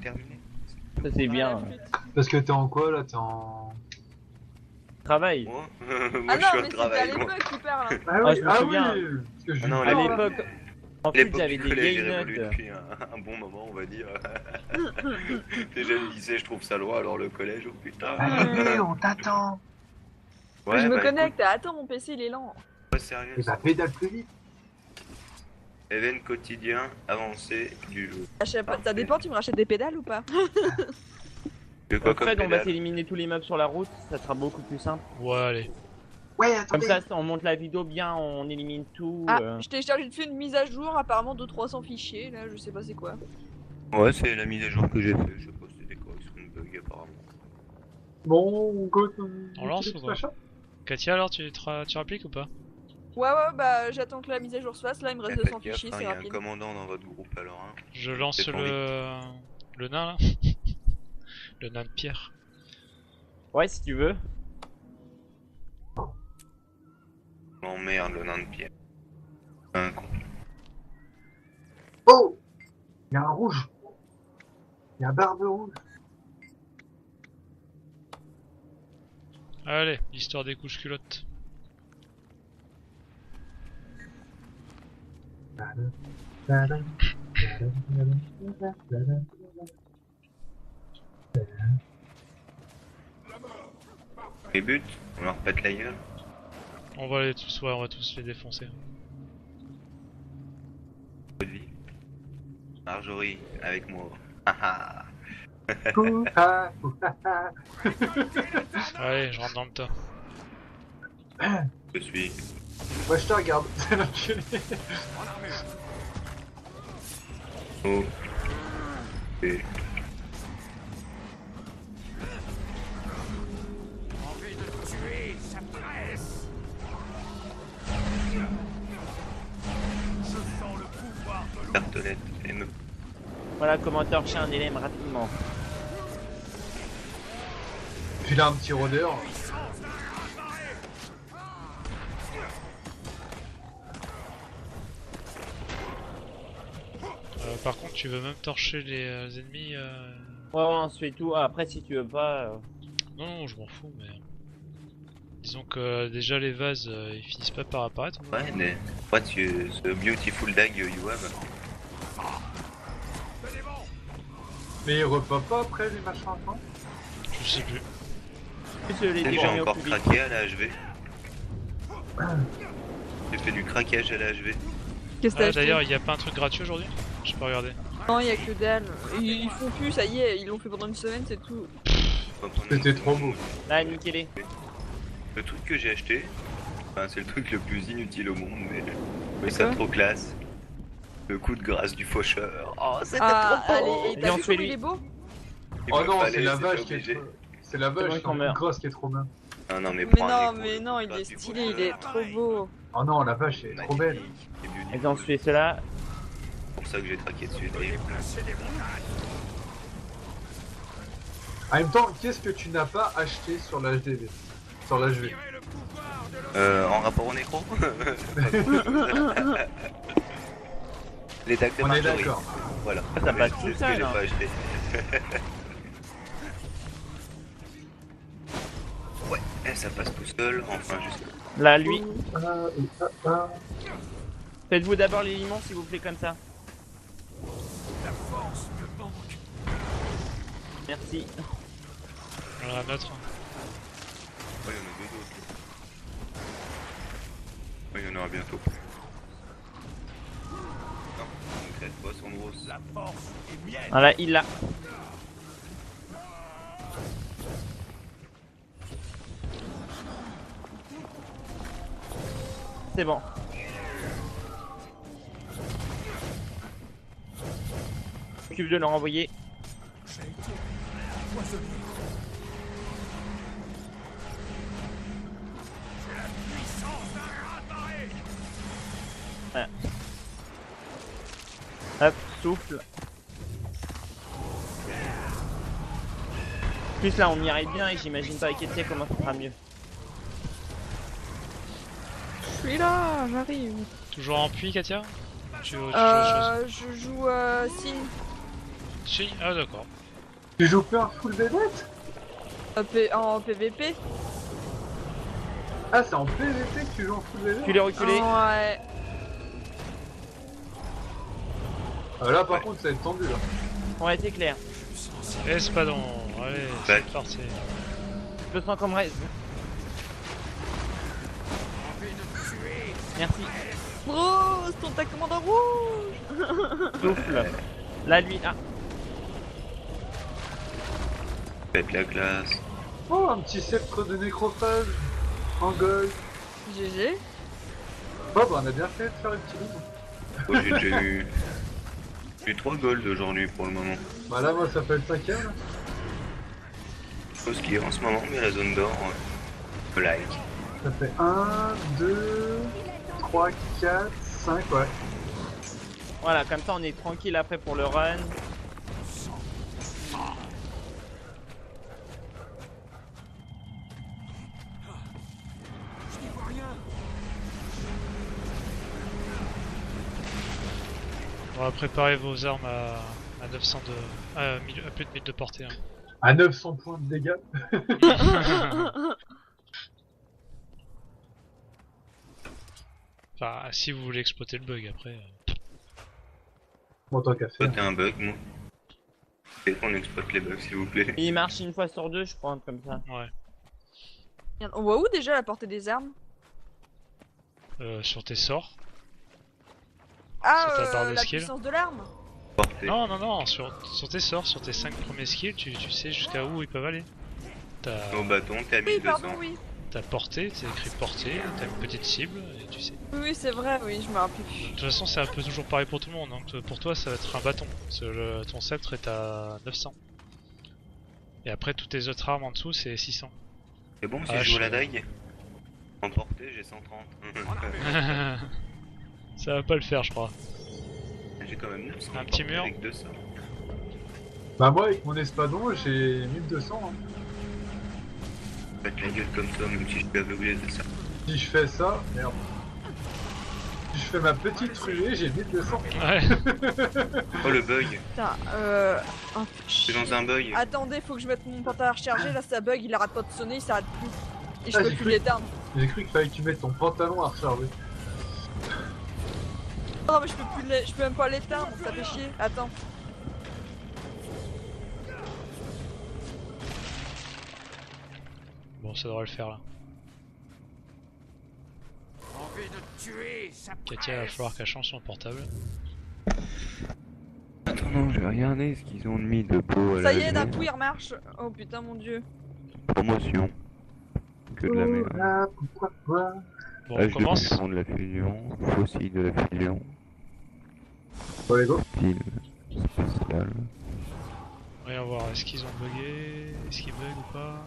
terminé. Ça c'est bien. Parce que t'es en quoi là? T'es en... Travail. Moi, Ah moi je non, suis au mais c'était à travail. Moi. l'époque qui parle. Ah Ah, oui, je me ah souviens. oui. Parce que je Ah non, À là, l'époque, en fait L'époque j'avais du des collège, j'ai vieilles révolu notes. depuis un bon moment, on va dire. Déjà le lycée, je trouve ça loin, alors le collège, oh putain. Allez, on t'attend. Ouais, je me bah connecte. Attends, mon PC il est lent. écoute, pas sérieux. Et bah pédale plus vite. Event quotidien avancé du jeu. Ça dépend, tu me rachètes des pédales ou pas? De quoi comme Fred, on va pédale? s'éliminer tous les mobs sur la route, ça sera beaucoup plus simple. Ouais, allez. Ouais, Comme attendez. ça, on monte la vidéo bien, on élimine tout. Ah, je télécharge une mise à jour, apparemment de 300 fichiers, là, je sais pas c'est quoi. Ouais, c'est la mise à jour que j'ai fait, je sais pas si c'est des corrections de bugs apparemment. Bon, on go. On lance ou quoi? Katia, alors tu rappliques ou pas? Ouais, bah j'attends que la mise à jour se fasse, là il me reste 200 fichiers, Il c'est y a un rapide. commandant dans votre groupe alors. Hein. Je lance C'est ton le nain là. Le nain de pierre. Ouais, si tu veux. L'emmerde, le nain de pierre. Un con. Oh, il y a un rouge. Il y a un barbe rouge. Allez, l'histoire des couches culottes. Les buts, on leur pète la gueule. On va les tous, ouais, on va tous les défoncer. Bonne vie. Marjorie, avec moi. Haha. Allez, je rentre dans le tas. Je suis. Moi je te regarde. L'enculé. Oh. Et... Envie de tuer, ça presse. Je sens le pouvoir de l'eau. Cartonnette et me... Voilà comment torcher un élève rapidement. Puis là un petit rôdeur. Par contre, tu veux même torcher les ennemis Ouais, on se fait tout. Après, si tu veux pas. Non, non, je m'en fous, mais... Disons que déjà les vases, ils finissent pas par apparaître. Ouais, mais... What you... the beautiful dag you have. Mais il repop pas après les machins non? Je sais plus. Les J'ai défendre au encore plus vite. craqué à la HV. J'ai fait du craquage à la HV. Qu'est-ce que t'as Ah, acheté? d'ailleurs, il y a pas un truc gratuit aujourd'hui? J'ai pas regardé. Non, il y a que dalle. Ils font plus, ça y est, ils l'ont fait pendant une semaine, c'est tout. C'était trop beau. Là, niquez-les. Le truc que j'ai acheté, enfin, c'est le truc le plus inutile au monde, mais ça trop classe. Le coup de grâce du faucheur. Oh, c'était Ah, trop beau. allez, Viens, t'as on vu fait comme il lui. est beau? Il Oh me non, fallait, c'est la c'était vache qui obligé. est trop... C'est la vache bon, qui qu'on est meurt. grosse qui est trop bien. Non, non, mais Mais prends un non, écho, mais le non, coup de il est grâce du stylé, il faucheur. est trop beau. Oh non, la vache elle est trop belle. Magnifique et beautiful. Vas-y, on se fait cela. C'est pour ça que j'ai traqué dessus. Déplacer des montagnes. En même temps, qu'est-ce que tu n'as pas acheté sur l'HDV? Sur l'HV? Tirez le pouvoir de l'eau. En rapport au nécro Les tags de On est Marjorie. d'accord. Voilà. Ça passe C'est tout ce seul, que j'ai hein. pas acheté. Ouais, ça passe tout seul, enfin juste. Là, lui. Ah. Faites-vous d'abord les limons, s'il vous plaît, comme ça. La force me manque. Merci. Voilà un autre. Ouais, il y en a deux autres. Ouais, il y en aura bientôt. Non, on ne pas son grosse. La force est mienne. Voilà, il l'a. C'est bon. M'occupe de le renvoyer. J'ai été empoisonné. J'ai la puissance d'un rat barré. Hop, souffle. En plus là on y arrive bien et j'imagine pas avec Etienne comment ça sera mieux. Je suis là, j'arrive. Toujours en puits, Katia? Tu joues autre chose? Je joue Sin. Si, ah d'accord. Tu joues plus en full bébête? En PVP. Ah, c'est en PVP que tu joues en full bébête? Tu l'es reculé. Ouais. Là, par contre, ça va être tendu là. Ouais, c'est clair. Espadon, allez, Back. c'est parti. Je le sens comme reste. Merci. Rose, ton ta commande en rouge. Souffle. Là, lui. Ah, Faites la classe. Oh, un petit sceptre de nécrophage. En gold. GG. Oh, bah, on a bien fait de faire une petite ligne. Oh, j'ai déjà eu. J'ai eu 3 golds aujourd'hui pour le moment. Bah, là, moi, ça fait le 5ème là. Chose qui en ce moment, mais la zone d'or, me like. Ça fait 1, 2, 3, 4, 5, ouais. voilà, comme ça on est tranquille après pour le run. On va préparer vos armes à 900 de... à plus de 1000 de portée. Hein. À 900 points de dégâts. Enfin, si vous voulez exploiter le bug après. Bon, tant qu'à faire. Exploiter un bug, moi. Et qu'on exploite les bugs, s'il vous plaît. Il marche une fois sur deux, je crois, comme ça. Ouais. On voit où déjà la portée des armes? Sur tes sorts. Ah, Sur ta barre de la skill. puissance de l'arme. Portée. Non, non, non, sur tes sorts, sur tes 5 premiers skills, tu sais jusqu'à où ils peuvent aller. T'as Au bâton, t'es à Oui, 1200. pardon, oui. portée, c'est écrit portée, t'as une petite cible, et tu sais. Oui, oui, c'est vrai, oui, je me rappelle De plus. toute façon, c'est un peu toujours pareil pour tout le monde, donc pour toi, ça va être un bâton. Parce que ton sceptre est à 900. Et après, toutes tes autres armes en dessous, c'est 600. C'est bon si Ah, je joue à je- la dague? En portée, j'ai 130. Ça va pas le faire, je crois. J'ai quand même 900. Un petit portée mur. avec 200. Bah, moi, avec mon espadon, j'ai 1200. Hein. Faites la gueule comme ça, même si je suis aveuglé de ça. Si je fais ça, merde. Si je fais ma petite ruée, j'ai 1200. Ouais. Oh le bug, Putain, oh, je suis dans un bug. Attendez, faut que je mette mon pantalon à recharger, là ça bug, il arrête pas de sonner, il s'arrête plus. Et je Ah, peux j'ai plus cru- l'éteindre. J'ai cru qu'il fallait que tu mettes ton pantalon à recharger. Non mais je peux même pas l'éteindre, ça fait chier. Attends. Bon, ça devrait le faire là. Envie de te tuer, ça Katia, va falloir qu'elle change son portable. Attends, non, je vais regarder ce qu'ils ont mis de beau à Ça la y est, d'un maison. coup il remarche. Oh putain mon dieu. Promotion. Que de la merde. Ah, pourquoi pas. Bon, on Âge de commence. fusion de la fusion, fossile de la fusion, Bon, les go. style spécial. Voyons voir, est-ce qu'ils ont bugué? Est-ce qu'ils bug ou pas?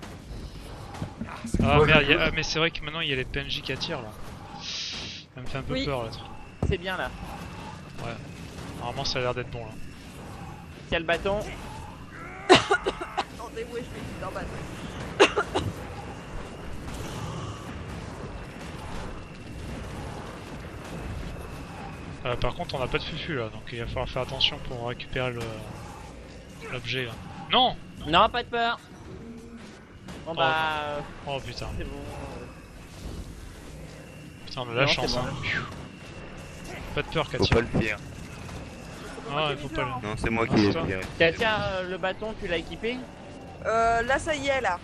Moi, Ah merde, je- mais c'est vrai que maintenant il y a les PNJ qui attirent là. Ça me fait un peu Oui. peur là. truc. C'est bien là. Normalement ça a l'air d'être bon là. Il y a le bâton. Attendez, ouais, je vais tout en bas. Par contre on n'a pas de fufu là, donc il va falloir faire attention pour récupérer l'objet là. Non! Non, pas de peur. Bon Oh. bah, Oh putain, c'est bon. putain on a la Non, chance c'est bon. hein. Pas de peur Faut Katia. pas le faire. Ah il faut pas le... Non, c'est moi Ah, qui c'est l'ai toi. tiré. Tiens, le bâton, tu l'as équipé? Là ça y est là.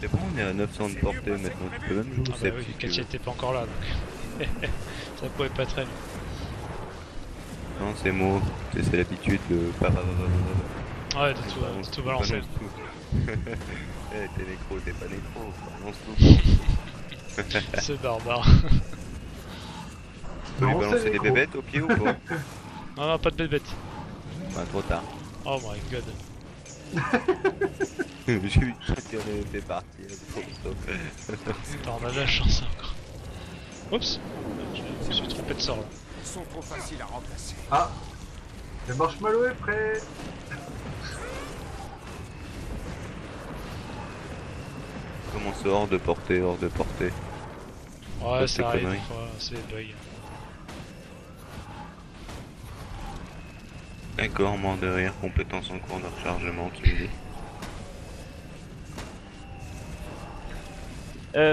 C'est bon, on est à 900 de portée maintenant. Tu peux même jouer au Ah bah cep oui, si tu Katia veux. était pas encore là donc. Ça pouvait pas traîner. Non, c'est moi. C'est l'habitude de. Ouais, t'as tout balancé. Eh, t'es nécro, t'es pas nécro. Balance tout. C'est barbare. Faut lui Non, balancer c'est des nécro. bébêtes au pied ou pas? Non, non, pas de bête. Bah, trop tard. Oh my god. J'ai eu chacun était parti. Putain, on a de la chance encore. Oups, je me suis trompé de sort là. Ils sont trop faciles à remplacer. Ah, le marshmallow est prêt. Comment ça, hors de portée, hors de portée? Ouais, c'est ça arrive connerie. des fois, c'est des bugs. D'accord, mort de rire, compétence en cours de rechargement qui me dit.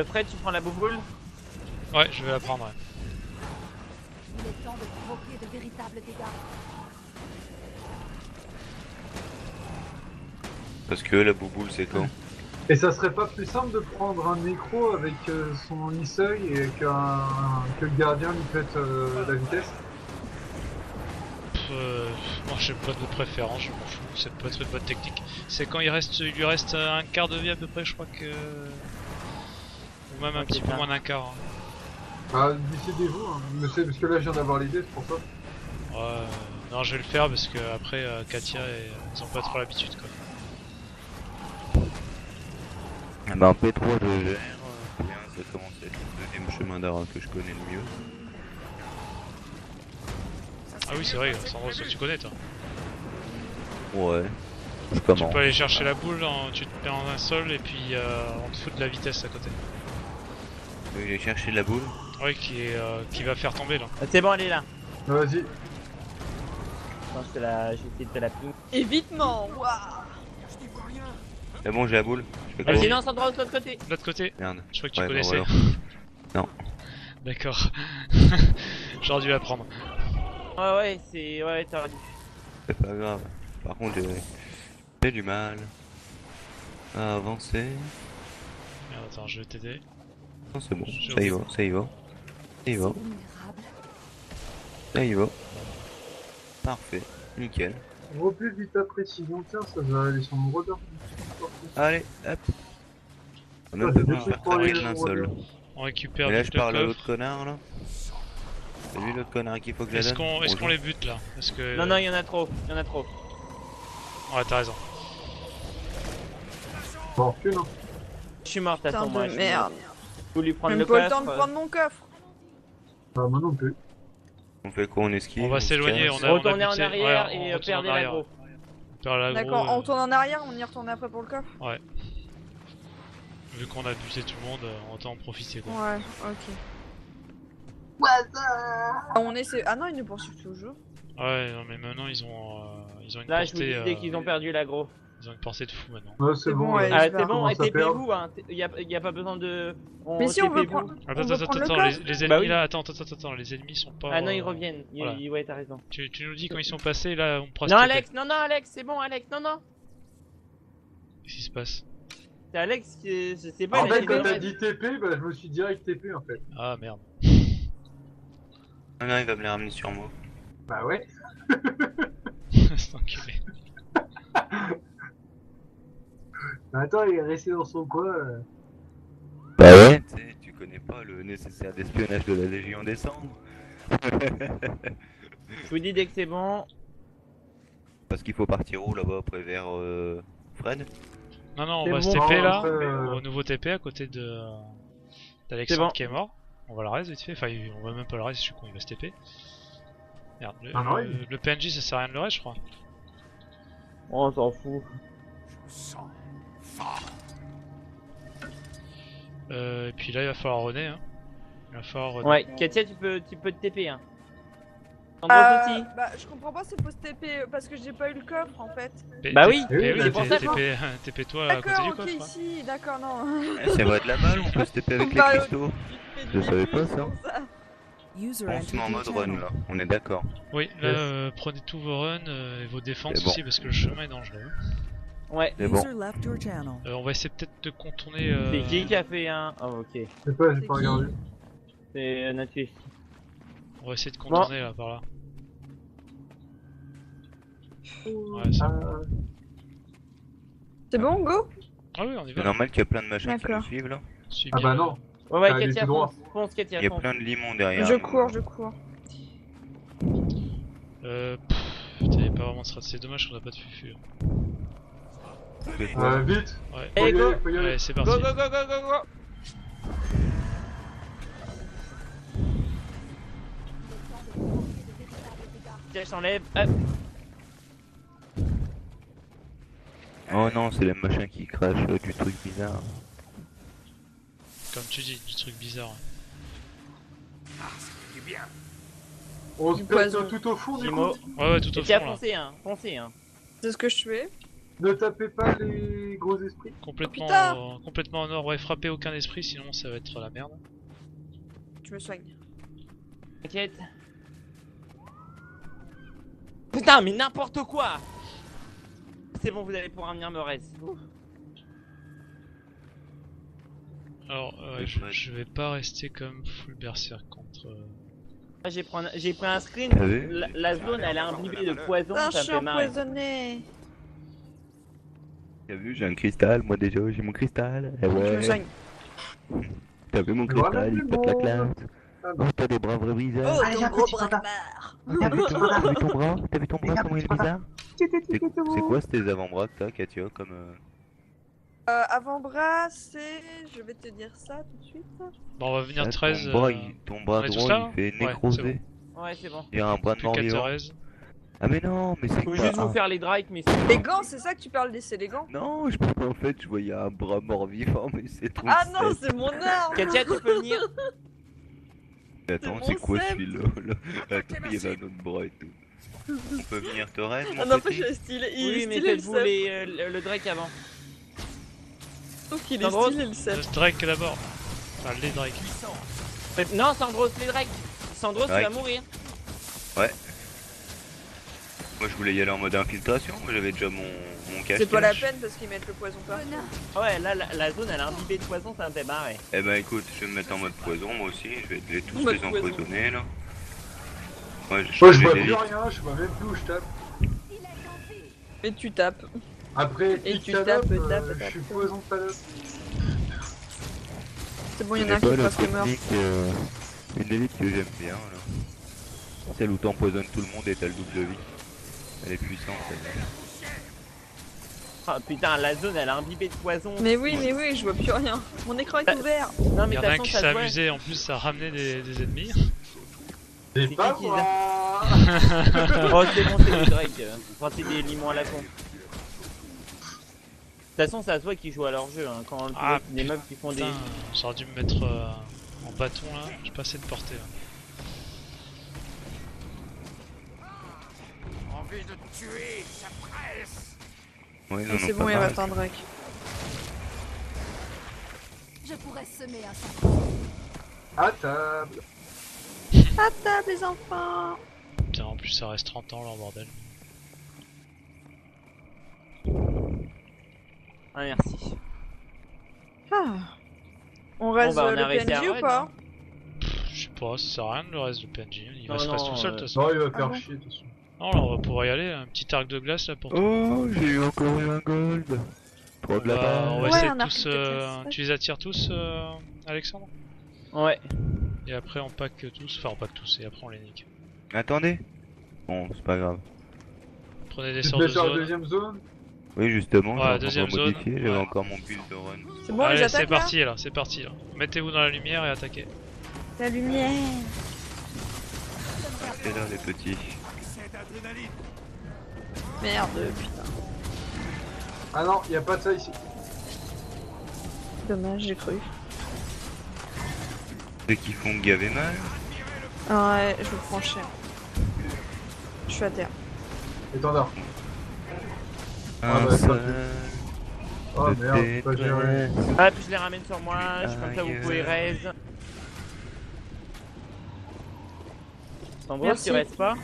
Fred, tu prends la bouboule? Ouais, je vais la prendre, ouais. Il est temps de provoquer de véritables dégâts. Parce que la bouboule c'est quand? Et ça serait pas plus simple de prendre un nécro avec son Niseuil et que le gardien lui pète la vitesse? Moi j'ai pas de préférence, je m'en fous, ça peut être une bonne technique. C'est quand il lui reste un quart de vie à peu près, je crois que... Ou même un Ouais, petit c'est peu ça. moins d'un quart. Hein. Ah, décidez-vous, hein. Mais c'est parce que là je viens d'avoir l'idée, c'est pour ça. Ouais, non je vais le faire parce que après Katia ils ont pas trop l'habitude quoi. Ah bah en P3 de GR, bien ça commence à être le deuxième chemin d'ara que je connais le mieux. Ah oui c'est vrai, Sandro, c'est que tu connais toi. Ouais, je Tu commence. peux aller chercher la boule, tu te mets en un sol et puis on te fout de la vitesse à côté. Tu veux aller chercher la boule? Ouais qui va faire tomber là. C'est bon, elle est là. Vas-y. Non, j'ai essayé de te la ping. Évitement, waouh. C'est bon, j'ai la boule. Je fais quoi? Vas-y, lance Sandro de l'autre côté. De l'autre côté, Merde. je crois que tu Ouais, bah connaissais. voilà. Non. D'accord. J'aurais dû la prendre. Ouais, c'est. Ouais, t'aurais dû. C'est pas grave. Par contre, j'ai du mal à avancer. Merde, attends, je vais t'aider. Non, c'est bon. Je- Ça y va, ça y va. Ça y va, Vulnérable. ça y va. Parfait. Nickel. Repus vite précision, tiens, ça va aller sur mon rodeur. Allez, hop. On Ah, ne j'ai peut des pas trucs faire pour aller avec sur l'un le seul. rodeur. On récupère Et là, vite je le parle à coffre. l'autre connard là. C'est lui l'autre connard qu'il faut que Est-ce j'aide. qu'on les bute là? Parce que... Non, non, il y en a trop. Il y en a trop. Ouais, t'as raison. Bon, que non. Je suis mort, de toute Putain façon, moi. de merde. Faut lui prendre Même le pas le coffre. temps de prendre mon coffre. Bah, moi non plus. On fait quoi? On esquive? On va se s'éloigner, casse on a Retourner en buté. arrière Ouais, et on retourne perdre en arrière. l'aggro. On perd l'aggro, D'accord, on retourne en arrière, on y retourne après pour le coffre. vu qu'on a buté tout le monde, autant en profiter quoi. Ouais, ok. On essaie. Ah non, ils nous poursuivent toujours. Ouais, non mais maintenant ils ont une Là, je vous portée, disais qu'ils ont perdu l'aggro. ils ont une portée de fou maintenant. Ouais, C'est c'est bon, bon. ouais. là. Ah, j'espère. c'est bon, Commence à perdre. TP-vous, hein. Y a pas besoin de. Mais si on veut TP-vous. prendre. Attends, On veut attends, prendre le attends, coffre. les Bah ennemis oui. là, attends, les ennemis sont pas... Ah non, ils reviennent. voilà. Ouais, t'as raison. Tu nous dis quand ils sont passés, là on pourra Non, se taper. Alex, non, Alex, c'est bon, Alex, non. Qu'est-ce qui se passe? C'est Alex qui. Je sais pas, En il a fait, dit quand non, t'as mais- dit TP, bah, je me suis direct TP en fait. Ah merde. Ah non, il va me les ramener sur moi. Bah ouais. C'est enculé. Bah, attends, il est resté dans son coin. Bah ouais, tu sais, tu connais pas le nécessaire d'espionnage de la Légion des Cendres. Je vous dis dès que c'est bon. Parce qu'il faut partir où là-bas après vers Fred? Non, non, on C'est va se bon. TP Non, là, après, au nouveau TP à côté de d'Alexandre C'est bon. qui est mort. On va le reste vite fait, enfin on va même pas le reste, je suis con, il va se TP. Merde, Ah non, le PNJ ça sert à rien de le reste je crois. On s'en fout. Sang fort. Et puis là il va falloir René hein. Il va falloir René. Ouais, Katia, tu peux te TP, hein. Sandro aussi. Bah, je comprends pas, c'est faut se TP parce que j'ai pas eu le coffre en fait. Bah oui, Eh oui, oui, bah, c'est pour ça TP toi à côté D'accord, du ok, coffre. hein. ici, d'accord, non. C'est vrai de la balle, on peut se taper avec les Bah, cristaux. Je savais pas ça. User On se met en mode run là, on est d'accord. Oui, là Yes. prenez tous vos runs et vos défenses C'est bon. aussi parce que le chemin est dangereux. Ouais. C'est bon. On va essayer peut-être de contourner. C'est qui a fait un. Oh, ok. Je sais pas, j'ai C'est pas qui regardé. C'est Natus. On va essayer de contourner là par là. Ouais, c'est C'est bon, go? Ah oui, on y C'est va. normal qu'il y a plein de machins qui D'accord. nous suivent là. Suis Ah bien. bah non. Ouais, ouais, Allez, Katia, tout droit. fonce, Katia, Il y a fonce. plein de limons derrière. Je nous. cours, je cours. Putain, y a pas vraiment de strat. C'est dommage qu'on a pas de fufu. C'est quoi? Vite. Ouais. Faut Eh, y go. aller, faut y aller. Ouais, c'est Go, parti. go, go, go, go, go! Tiens, je t'enlève. Hop. Oh non, c'est les machins qui crachent du truc bizarre. Comme tu dis, du truc bizarre. Ah, ça fait du bien. On se Du pète poison. tout au fond du Timo. coup. Ouais, tout au Et puis à fond là. foncer, hein. Foncez, hein. C'est ce que je fais. Ne tapez pas les gros esprits. Complètement, putain. complètement au nord. Ouais, frappez aucun esprit, sinon ça va être la merde. Je me soigne. T'inquiète. Putain, mais n'importe quoi. C'est bon, vous allez pouvoir venir me reste. Alors, Ouais, je vais pas rester comme full berserk contre. J'ai pris un screen. T'as vu La zone, elle est imbibée de poison, Ah, je ça me suis fait marrer. empoisonnée. T'as vu, j'ai un cristal, moi déjà, j'ai mon cristal. Eh Je me ouais. soigne. T'as vu mon Voilà cristal, du il pète la monde. classe. Ah Oh, t'as des bras vrais bizarres. Oh, Allez, ton j'ai un gros petit bras panda. barre. T'as vu ton bras T'as vu ton bras, Les comment il est petits bizarre? C'est quoi tes avant-bras que t'as, Katia, comme... Avant-bras, c'est... Je vais te dire ça tout de suite. Bon, on va venir Ah, 13. ton bras on est tous droit, là, il fait ouais, nécroser. Ouais, c'est bon. Il y a un bras de Plus mort qu'à vivant. Thérèse. Ah mais non, mais c'est Faut quoi juste vous faire les drakes, mais c'est Les gants, c'est ça que tu parles des... C'est les gants? Non, je pense qu'en fait, je voyais un bras mort vivant, mais c'est trop Ah non, sec. c'est mon arme. Katia, tu peux venir. Attends, c'est c'est mon quoi Seb. celui-là là Attends, il y avait un autre bras et tout. On peut venir Thérèse, mon Ah non, pas petit j'ai stylé. Il Oui, est mais stylé le faites-vous Seb. le drake avant. Sauf qu'il est Sandro. stylé le Seb. Drake d'abord. Enfin, les Drake. Non, Sandros, les drakes. Sandros, tu vas Drake. mourir. Moi je voulais y aller en mode infiltration, moi j'avais déjà mon casque. C'est pas la peine parce qu'ils mettent le poison partout. Venin. Ouais, là, la zone, elle est imbibée de poison, ça me fait marrer. Eh ben écoute, je vais me mettre en mode poison moi aussi, je vais tous Mode les poison. empoisonner là. Moi j'ai Moi je changé vois d'élite. plus rien, je vois même plus où je tape. Il est en vie. Et tu tapes. Après, Et pique tu Talop, tapes, tapes, je tapes. suis poison Talop. C'est bon, il y en a un qui est presque mort. Une élite que j'aime bien là. Celle où t'empoisonnes tout le monde et t'as le double vie. Elle est puissante celle-là. Ah putain, la zone, elle est imbibée de poison. Mais oui, je vois plus rien. Mon écran est ouvert. Non, Il mais y de en a un toute qui façon, s'est ça se voit. amusé en plus à ramener des ennemis. C'est C'est pas qui qui moi. Oh, c'est bon, c'est des drakes. Enfin, c'est des limons à la con. De toute façon, ça se voit qu'ils jouent à leur jeu. Hein. Quand Ah, les meufs qui font des. Putain, j'aurais dû me mettre en bâton là. J'ai pas assez de portée là. Envie de te tuer, ça presse. Ouais, Et c'est bon, il reste un Drake. Je pourrais semer un serpent. À table. À table, les enfants. Putain, en plus ça reste 30 ans leur bordel. Ah, merci. Ah. On reste bah, on a le réussi à PNJ ou run, pas hein. Je sais pas, ça sert à rien le reste du PNJ. Il va Non, se passer non, tout seul de toute façon. Non, il va Ah faire bon chier de toute façon. Non, là on va pouvoir y aller. Un petit arc de glace là pour toi. Oh, j'ai eu encore eu un gold. Trop de la On balle. va Ouais, essayer un de arc tous. de glace. Tu les attires tous, Alexandre. Ouais. Et après on pack tous. Enfin, on pack tous et après on les nique. Attendez. Bon, c'est pas grave. Prenez des Tu te sorts de mets sur la zone. deuxième zone. Oui, justement, Ouais, j'ai encore deuxième pas modifié, zone. j'avais Ouais. encore mon build de run. C'est bon, les Allez, c'est attaques là parti là, c'est parti là. Mettez-vous dans la lumière et attaquez. La lumière. C'est là les petits. C'est d'adrénaline. Merde, putain. Ah non, y a pas de ça ici. Dommage, j'ai cru. Ceux qui font gaver mal. Ah ouais, je me prends cher. Je suis à terre. Étendard. Ah, Un bah, ça seul Oh de merde, tes pas géré. tresses. Ah, puis je les ramène sur moi. Je comme ça, vous pouvez raise. Sandro, Merci. tu restes pas.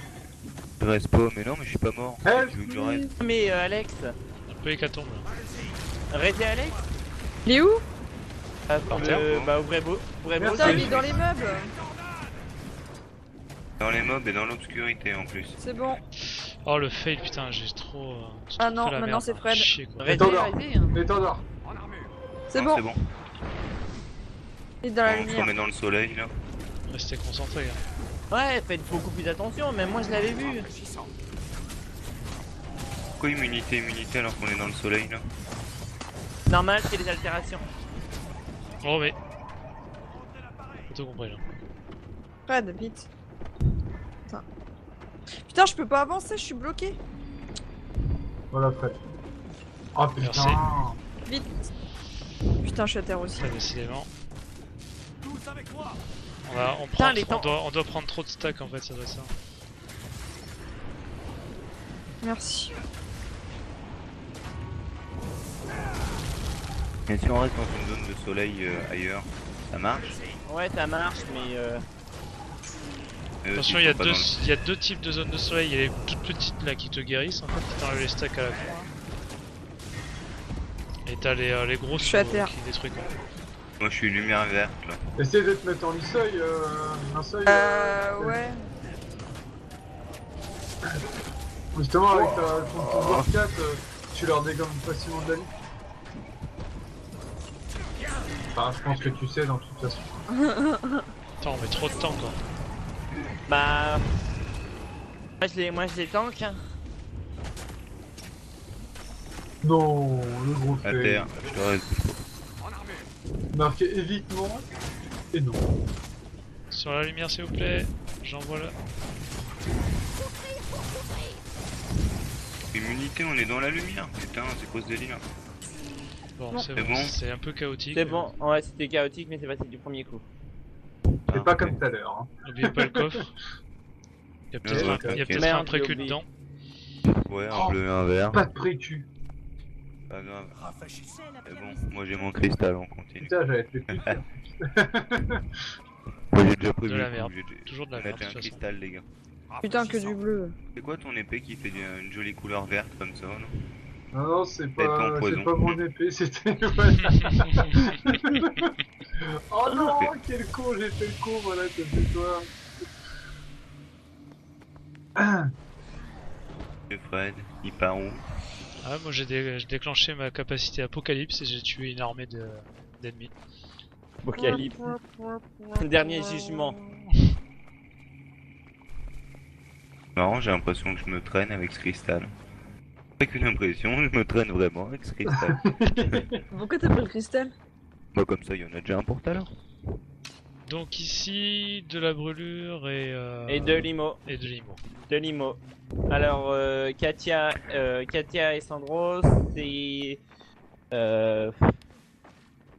Je reste pas, mais non, mais je suis pas mort. Help Tu veux que je reste? Mais Alex. Un peu hécatombe là. Restez Alex. Il est où? Par terre, Bah, ouvrez beau. Merci. Putain, il est dans les meubles. Dans les mobs et dans l'obscurité en plus. C'est bon. Oh le fail, putain, j'ai trop. Ah trop non, fait la maintenant merde, c'est hein. Fred. Chier, quoi. Restez, Étendard. restez. Hein. Étendard. En armure. C'est Non, bon. C'est bon. Il est dans la On se lumière. remet dans le soleil là. Restez concentrés. Hein. Ouais, faites beaucoup plus attention. Même moi, je l'avais vu. Réfléchissant. Pourquoi immunité alors qu'on est dans le soleil là? Normal, c'est des altérations. Oh mais. T'as tout compris là. Fred, vite. Putain. Putain, je peux pas avancer, je suis bloqué. Voilà, Fred. Oh putain. Merci. Vite. Putain, je suis à terre aussi. Ça décidément. Tous avec moi. Putain, les temps. On doit prendre trop de stack en fait, ça doit être ça. Merci. Et si on reste dans une zone de soleil ailleurs, ça marche? Ouais, ça marche, mais Attention, il y a deux types de zones de soleil. Il y a les toutes petites là qui te guérissent en fait, qui t'enlèvent les stacks à la fin. Et t'as les grosses suis à terre. qui détruisent quoi. Moi je suis lumière verte là. Essaye de te mettre en seuil, un seuil. Ouais. Justement, avec ton pouvoir 4, tu leur dégommes facilement de la vie. Enfin, je pense que tu sais dans toute façon. Attends, on met trop de temps quoi. bah. Moi je les tank. Hein. Non, le gros À fait. terre, je te reste. Marqué évitement et non. Sur la lumière s'il vous plaît, j'envoie là. Immunité, on est dans la lumière. Putain, c'est quoi ce délire? Bon, Non. c'est C'est bon, bon. c'est un peu chaotique. C'est bon, ouais, c'était chaotique, mais c'est passé du premier coup. C'est pas comme tout à l'heure. Hein. N'oubliez pas le coffre. Il y a peut-être Ouais, un, il y a ok. peut-être Merde, un précu j'ai oublié. dedans. Ouais, un Oh. bleu et un vert. Pas de précu. Pas grave. Rafraîchissez. C'est bon, moi j'ai mon cristal, on continue. Putain, j'allais te le piquer. Moi j'ai déjà prévu De la le coup, merde. j'ai Toujours de la merde, mettre de un toute façon. cristal, les gars. Putain, que du bleu. C'est quoi ton épée qui fait une jolie couleur verte comme ça, non? Non, non, c'est T'as été en pas poison. mon épée, c'était. Voilà. Oh non, quel con, j'ai fait le con, voilà, t'as fait toi. Et Fred, il part où? Ah, moi j'ai déclenché ma capacité apocalypse et j'ai tué une armée d'ennemis. Apocalypse. Le dernier jugement. Marrant, j'ai l'impression que je me traîne avec ce cristal. Pas qu'une impression, je me traîne vraiment avec ce cristal. Pourquoi t'as pris le cristal? Bah comme ça, il y en a déjà un pour tout à l'heure. Donc ici, de la brûlure et Et de limo. et de limo. De limo. Alors, Katia et Sandro, c'est. Bah,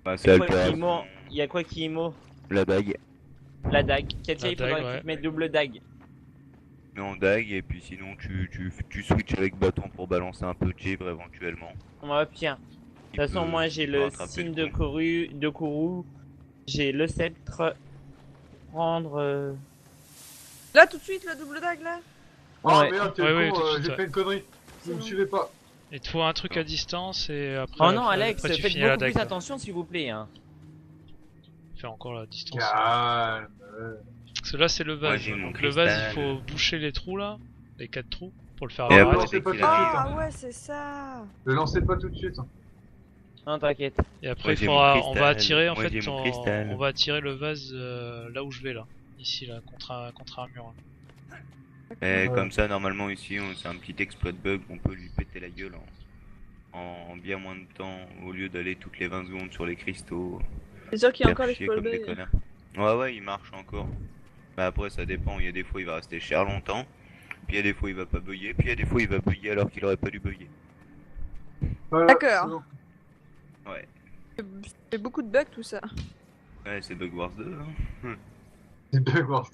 Il y c'est a quoi qui altération. immo Il y a quoi qui immo La dague. La dague. Katia, La il faudrait dague, que ouais. tu te mettes double dague. Mais en dague, et puis sinon tu switches avec bâton pour balancer un peu de gibre éventuellement. Ouais, tiens. De toute façon, moi j'ai le signe de Kourou. J'ai le sceptre. Prendre. Là, tout de suite, la double dague, là? Oh Ouais. merde, quel Ouais, con, tout de suite, j'ai ouais. fait une connerie. Vous me suivez pas. Il te faut un truc à distance et après. Oh non, Alex, après, tu faites finis à la beaucoup plus dague. attention s'il vous plaît. Hein. Fais encore la distance. Calme. Parce que là c'est le Moi, vase. j'ai mon Donc le vase, il cristal. faut boucher les trous là, les 4 trous, pour le faire Et Oh, après, non, apparaître. c'est dès pas qu'il tout de a- suite. Ah Hein. ouais, c'est ça. Le lancez pas tout de suite. Hein. Non, t'inquiète. Et après Moi, il j'ai faudra, mon on va cristal. attirer en Moi, fait, j'ai mon cristal. on va attirer le vase là où je vais là, ici là, contre un mur. Là. Et Ouais. comme ça, normalement ici, c'est un petit exploit de bug, on peut lui péter la gueule en bien moins de temps, au lieu d'aller toutes les 20 secondes sur les cristaux. C'est sûr qu'il y a faire encore les chier comme des bug. connards. Ouais, il marche encore. Mais après, ça dépend, il y a des fois il va rester cher longtemps, puis il y a des fois il va pas bugger, puis il y a des fois il va bugger alors qu'il aurait pas dû bugger. Voilà, D'accord. c'est bon. Ouais, C'est beaucoup de bugs, tout ça. ouais c'est Bug Wars 2. Hein. C'est Bug Wars.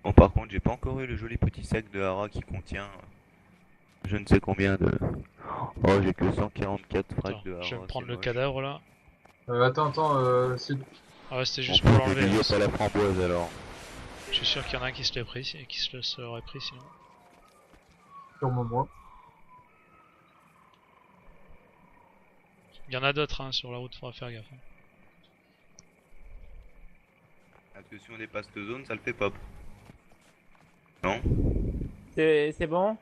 Bon, par contre, j'ai pas encore eu le joli petit sac de Hara qui contient je ne sais combien de. Oh, j'ai que 144 frags Attends, de Hara. je vais me prendre c'est le moche. cadavre là. Attends, c'est... Ah ouais, c'était On juste peut pour l'enlever. oublier hein. pas la framboise alors. Je suis sûr qu'il y en a un qui se l'est pris, qui se le serait pris sinon. Sûrement moi. Il y en a d'autres hein, sur la route, faudra faire gaffe. Hein. Parce que si on dépasse cette zone, ça le fait pop. Non? C'est bon?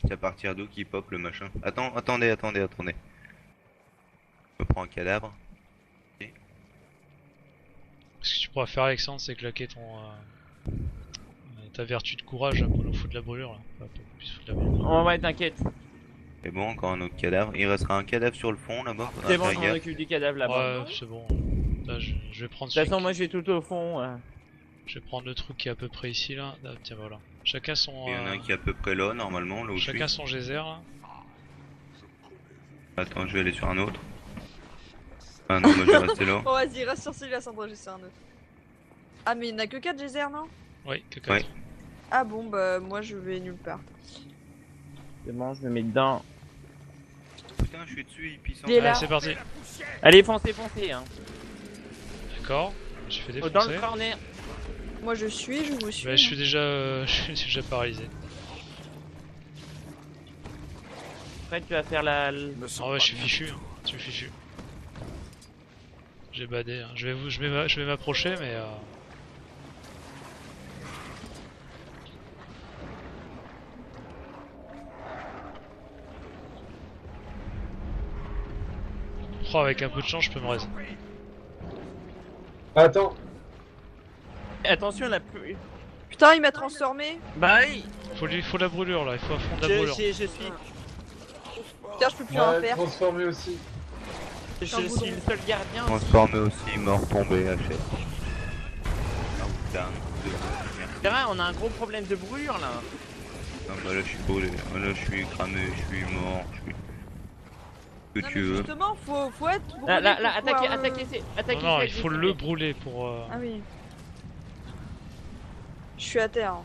C'est à partir d'où qui pop le machin. Attendez. Je me prends un cadavre. Ce que tu pourras faire Alexandre, c'est claquer ta vertu de courage là, pour nous foutre de la brûlure là. Enfin, pour qu'on puisse foutre de la brûlure. Ouais, t'inquiète. C'est bon, encore un autre cadavre. Il restera un cadavre sur le fond là-bas. faudra C'est bon, faire je m'en gaffe. occupe du cadavre là-bas. Ouais, c'est bon. Là, je vais prendre De toute celui façon, qui- moi je vais tout au fond. Je vais prendre le trou qui est à peu près ici là. Ah, tiens voilà. Chacun son. Il y en a un qui est à peu près là, normalement, là où je Chacun suis. son geyser là. Attends, je vais aller sur un autre. Ah non, moi je vais rester là. Oh, vas-y, reste sur celui-là, Sandra, j'essaie un autre. Ah, mais il n'y en a que 4 geysers, non? Oui, que Ouais. 4. Ah bon, bah moi je vais nulle part. C'est bon, je me mets dedans. Putain, je suis dessus, il pisse en Il est là. Allez, c'est parti. Allez, foncez, foncez, hein. D'accord. Je fais Oh, dans défoncer. le corner. Moi je vous suis. Bah, je suis déjà, je suis déjà paralysé. Après, tu vas faire la. Ah ouais, je suis fichu. Hein. Je suis fichu. J'ai badé. Hein. Je vais m'approcher, mais. Oh, avec un peu de chance, je peux me raise. Attends, Attention, la pluie. Putain, il m'a transformé. Bah oui. Faut la brûlure là, il faut à fond de la brûlure. Je suis. Putain, je peux plus rien faire. transformé aussi. Je suis le seul gardien. Transformé aussi, mort, tombé, hachette. Ah putain, C'est vrai, on a un gros problème de brûlure là. non, bah là je suis brûlé, là je suis cramé, je suis mort, je suis. Ce que Non, tu mais veux. justement, faut être brûlé Là, pour attaquez, pouvoir, attaquez, Non, non, il faut le brûler pour. Ah oui. Je suis à terre. Hein.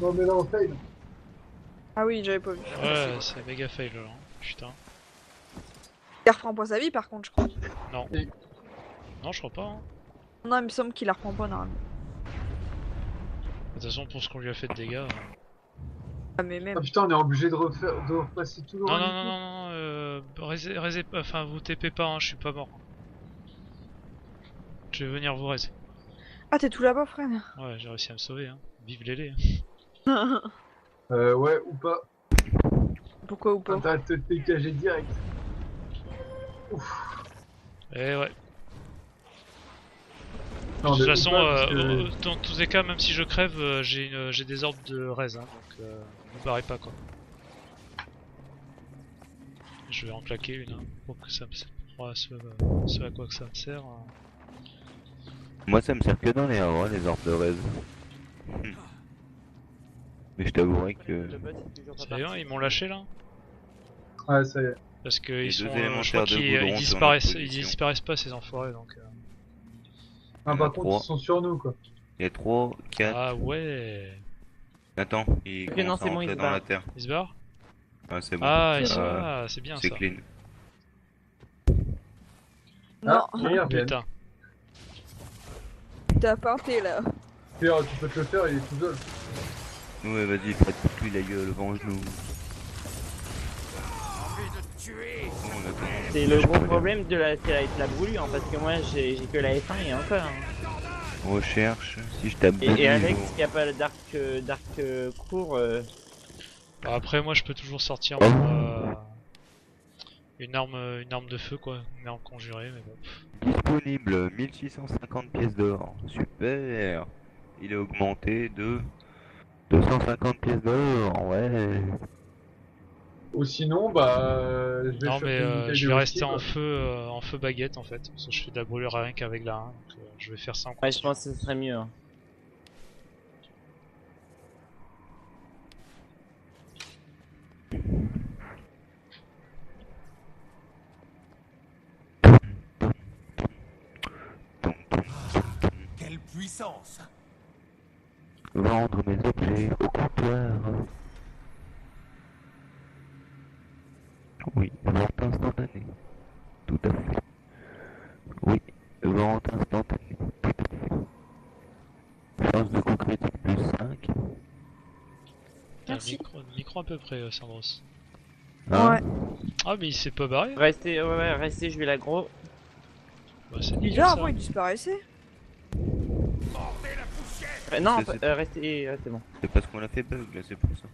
Non mais là on fail. Ah oui, j'avais pas vu. Ouais, c'est méga fail là. Putain. Il reprend pas sa vie par contre, je crois. Non, je crois pas. Hein. Non, il me semble qu'il la reprend pas normalement. De toute façon, pour ce qu'on lui a fait de dégâts. Ah, mais même. Ah putain, on est obligé de repasser tout le Non, run non, du non, coup. non, non, raisez pas, enfin, vous TP pas, hein, je suis pas mort. Je vais venir vous raiser. Ah, t'es tout là-bas, frère. Ouais, j'ai réussi à me sauver, hein. Vive les. Ouais, ou pas. Pourquoi ou pas? T'as te TKG direct. Eh ouais. Non, De toute mais façon, ou pas, parce que- dans tous les cas, même si je crève, j'ai des ordres de raise, hein, donc ne vous barrez pas quoi. Je vais en claquer une, hein, pour que ça me sert. Ce à quoi que ça me sert. Moi ça me sert que dans les AOA, les ordres de raise. Mais je t'avouerai que. Ça y est, ils m'ont lâché là. Ouais, ça y est. Parce que Les ils deux sont, élémentaires je crois de qu'ils goudron ils sur notre disparaissent, position. pas ces enfoirés donc. Ah, par contre, Trois. ils sont sur nous quoi. Il y a 3, 4. Ah ouais. Attends, il Ok, commence non, à c'est bon, rentrer il se dans barre. la terre. Ils se barrent. Ah, c'est bon. Ah, c'est bien C'est ça. clean. Non, Ah, hier, Putain. t'as peinté là. Pierre, tu peux te le faire, il est tout seul. Ouais, vas-y, faites-lui la gueule, venge-nous. Oh, on a commencé. C'est le gros problème de la brûlure, hein, parce que moi j'ai que la F1 et encore. Hein. Recherche, si je tape Et Alex qui a pas le dark court. Bah, après moi je peux toujours sortir Oh. une arme de feu quoi, une arme conjurée mais bon. Disponible 1650 pièces d'or. Super. Il est augmenté de 250 pièces d'or. Ouais. Ou sinon, bah. Je vais Non choper mais une je KG vais aussi, rester quoi. en feu baguette en fait, parce que je fais de la brûlure rien qu'avec la 1, donc je vais faire ça en Ouais, je pense que ce serait mieux. Hein. Quelle puissance! Vendre mes objets au comptoir. Oui, vente instantanée. Tout à fait. Oui, vente instantanée. Tout à fait. Chance de coup critique plus 5. Merci. Micro à peu près Sandros. Hein? Ouais. Ah mais il s'est pas barré. Restez, ouais, restez, je vais l'aggro. Bah, c'est nickel, Bizarre, ça. avant il disparaissait. Non, C'est- restez, c'est bon. C'est parce qu'on a fait bug là, c'est pour ça.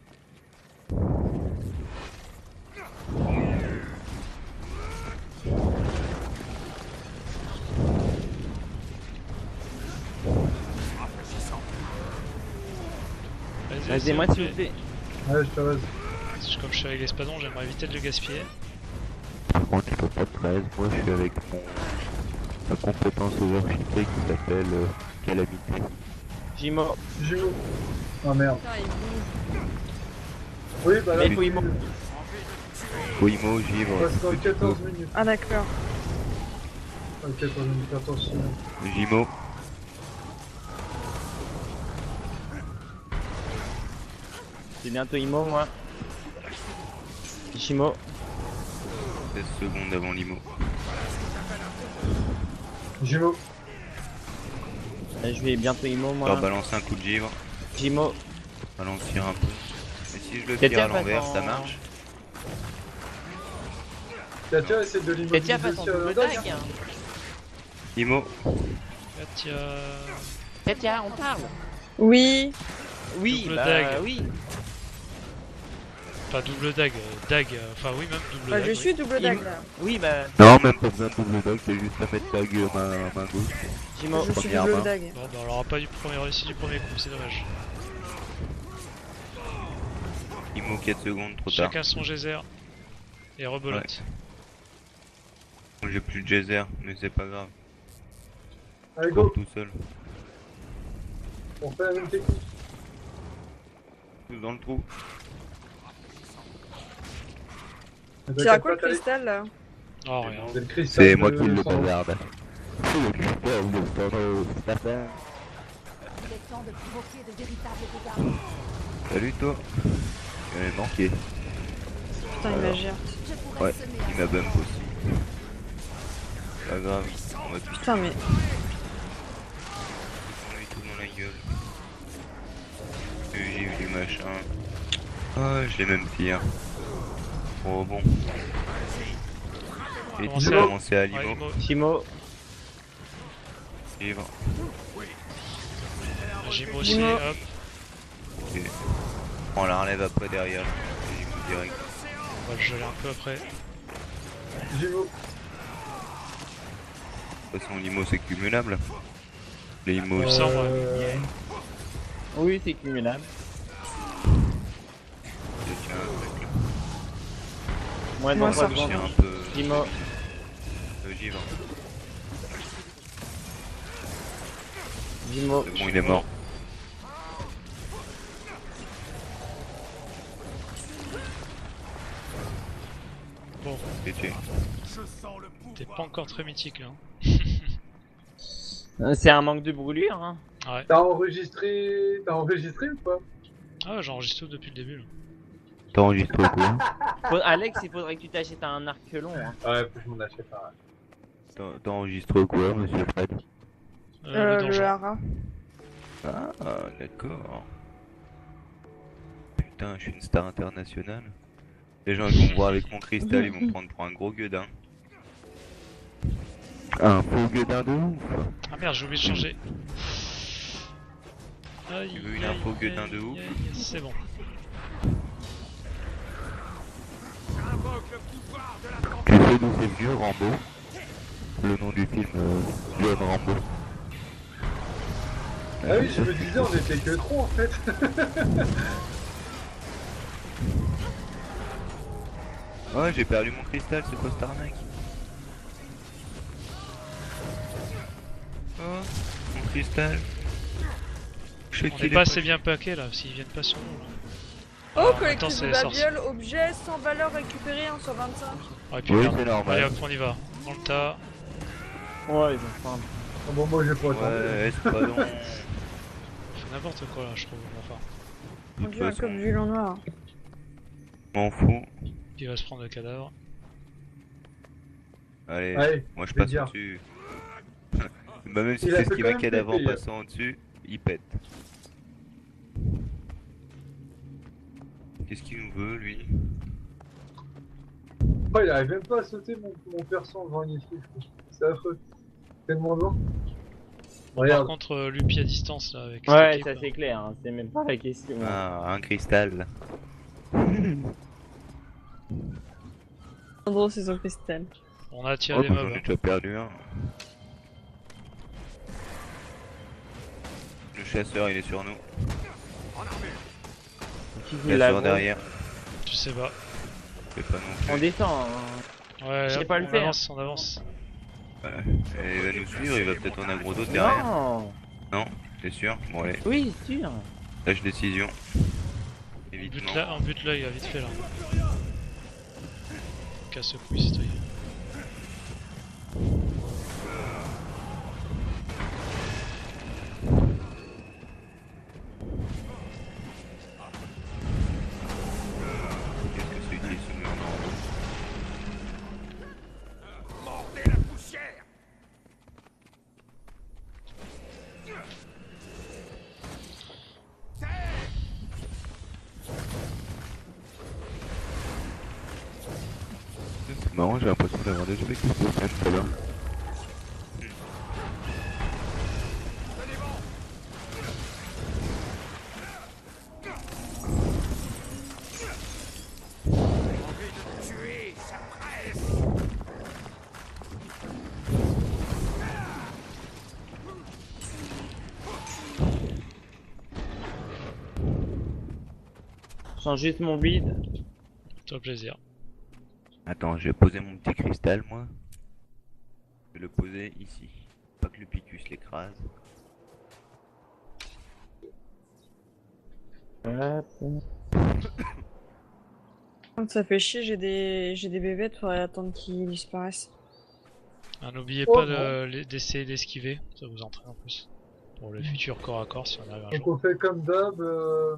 Vas-y, Aidez-moi c'est s'il ok. vous plaît. Ouais, je te reste. Comme je suis avec l'espadon, j'aimerais éviter de le gaspiller. Par contre, il faut pas de 13. Moi, je suis avec ma compétence overshipée qui s'appelle Calamité. Jimo. Jumeau. Ah merde. Putain, il bouge. Oui, bah là, Mais faut y monter. on. Koimo, givre. On passe dans 14 minutes. Ah, d'accord. Ok, t'as mis attention. Jimo. C'est bientôt Imo, moi. Shimo. 16 secondes avant Limo. Jumeau. Je vais bientôt Imo, On va moi. balancer un coup de givre. Jimo. Ralentir un peu. Et si je le Katia tire à passe l'envers, en- ça marche. Katia essaie de l'immobiliser Katia passe en sur double le dog. tag. Limo. Katia. Katia, on parle. Oui. Oui, Double bah dag. oui. Pas double dag, dag, enfin oui, même double Bah, dag. je oui. suis double dag là. Oui, bah Non, même pas besoin de double dog, c'est juste à mettre tag main gauche. Jimo. Je suis Première double main. dag. Bon, bah on l'aura pas réussi du premier coup, c'est dommage. Limo 4 secondes, trop tard. Chacun son geyser. Et rebelote. J'ai plus de geyser, mais c'est pas grave. Allez, Je cours go. tout seul. On fait la même technique. Tous dans le trou. C'est à quoi le cristal là? Oh, rien. C'est le cristal. C'est moi de qui le sang. bazarde. C'est le cristal de Thanos. Il est temps de provoquer de véritables dégâts. Salut toi. Tu m'avais manqué. Putain, il m'a gère. Je pourrais Ouais, semer il m'a bump aussi. Pas grave, on va tout Putain, mais. lui tout dans la gueule. J'ai eu du machin. Ah, je l'ai même pire. Oh bon. Et Commencez tu à- as commencé à Ouais, Limo. Limo. Shimo. Livre. Jimo aussi, Jimo. hop. Ok. On la relève après derrière. Et Limo direct. On va le geler un peu après. Jumeau. De toute façon, Limo c'est cumulable. Les Limo Il me aussi. semble, ouais. Oui, c'est cumulable. Je tiens un truc là. Moi, Moi, dans ça pas Je devant. tiens un peu. Jimo. Givre. Jimo. C'est bon, il est mort. Bon, C'est tué. Je sens le t'es pouvoir. pas encore très mythique là. C'est un manque de brûlure, hein. Ouais. T'as enregistré ou pas? Ah, j'enregistre tout depuis le début là. T'as enregistré quoi? Alex, il faudrait que tu t'achètes un arc long, hein. Ouais, faut que je m'en achète un. T'as enregistré quoi, monsieur Fred? Le Le donjon. hara. Ah, d'accord. Putain, je suis une star internationale. Les gens ils vont me voir avec mon cristal, ils vont me prendre pour un gros gueudin. Un faux gueudin de ouf. Ah merde, j'ai oublié de changer. Aïe, Tu veux une aïe, info gueudin aïe, de ouf? aïe, c'est bon. Invoque le pouvoir de la Tu sais d'où c'est venu Rambo? Le nom du film John Rambo. Ah oui, je me disais, on était que trop en fait. Ouais, j'ai perdu mon cristal, c'est quoi cette arnaque? Oh, mon cristal. Je sais On qu'il est pas assez bien paqué là, s'ils viennent pas sur nous là. Oh, En même temps, collectif c'est de les sorciers. babiole, objet sans valeur récupérée, 1 sur 25. Ouais, puis Oui, merde. c'est normal. Allez hop, on y va. Dans le tas. Ouais, ils ont faim. Ah bon, moi j'ai pas attendu. Ouais, c'est pas long. C'est n'importe quoi là, je trouve. Enfin, Mon De dieu, un toute façon, comme du en noir. m'en fous. il va se prendre le cadavre. Allez, Allez, moi je je vais passe dire. au-dessus. Bah même si Il a c'est fait ce qui quand m'a même cadavre en péter, passant au-dessus, il pète. Qu'est-ce qu'il nous veut lui? Oh, il arrive même pas à sauter mon perso en faisant une esquive. C'est affreux. Tellement loin. Par Regarde. contre, Lupi à distance là avec Ouais, cette ça équipe. c'est clair, hein. C'est même pas la question. Ah, un cristal. Andro, c'est son cristal. On a tiré Oh, des bah, mobs. j'en ai déjà perdu un. Le chasseur il est sur nous. Qui dit Le la chasseur grosse- derrière. Tu sais pas. Je sais pas non On plus. descend, hein. Ouais, Je sais hop, pas le on faire. avance, on avance. Ouais. Et il va nous suivre, il va peut-être en aggro d'autres derrière. Non. Non, t'es sûr? Bon allez, Oui, sûr. lâche décision. On Évitement. bute là, on bute l'œil vite fait là. Casse-couille citoyen. marrant, j'ai l'impression d'avoir déjà vécu ce scène tout à l'heure. Envie de tuer, ça presse. Je change juste mon bide. Toi plaisir. Attends, je vais poser mon petit cristal, moi. Je vais le poser ici. Pas que le picus l'écrase. Hop. Ça fait chier, j'ai des bébêtes, faudrait attendre qu'ils disparaissent. Ah, n'oubliez Oh, pas non. d'essayer d'esquiver, ça vous entraîne en plus. Pour le futur corps à corps si on arrive un Donc jour. on fait comme d'hab,